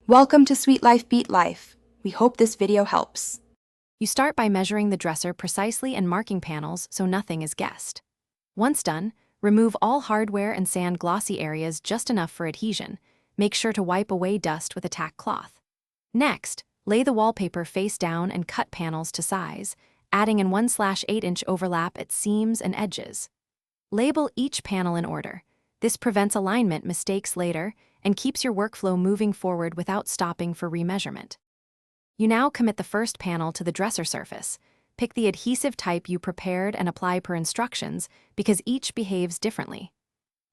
Welcome to Sweet Life Beat Life. We hope this video helps. You start by measuring the dresser precisely and marking panels so nothing is guessed. Once done, remove all hardware and sand glossy areas just enough for adhesion. Make sure to wipe away dust with a tack cloth. Next, lay the wallpaper face down and cut panels to size, adding an 1/8-inch overlap at seams and edges. Label each panel in order. This prevents alignment mistakes later and keeps your workflow moving forward without stopping for remeasurement. You now commit the first panel to the dresser surface. Pick the adhesive type you prepared and apply per instructions because each behaves differently.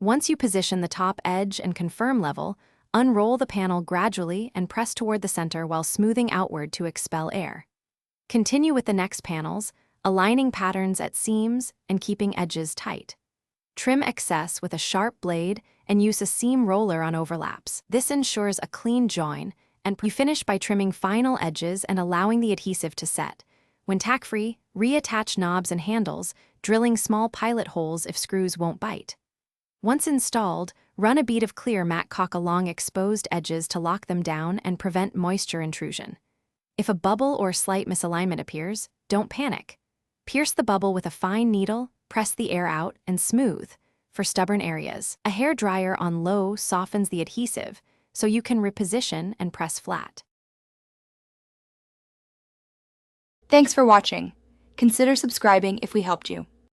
Once you position the top edge and confirm level, unroll the panel gradually and press toward the center while smoothing outward to expel air. Continue with the next panels, aligning patterns at seams and keeping edges tight. Trim excess with a sharp blade and use a seam roller on overlaps. This ensures a clean join, and you finish by trimming final edges and allowing the adhesive to set. When tack-free, reattach knobs and handles, drilling small pilot holes if screws won't bite. Once installed, run a bead of clear matte caulk along exposed edges to lock them down and prevent moisture intrusion. If a bubble or slight misalignment appears, don't panic. Pierce the bubble with a fine needle, press the air out, and smooth. For stubborn areas, a hair dryer on low softens the adhesive, so you can reposition and press flat. Thanks for watching. Consider subscribing if we helped you.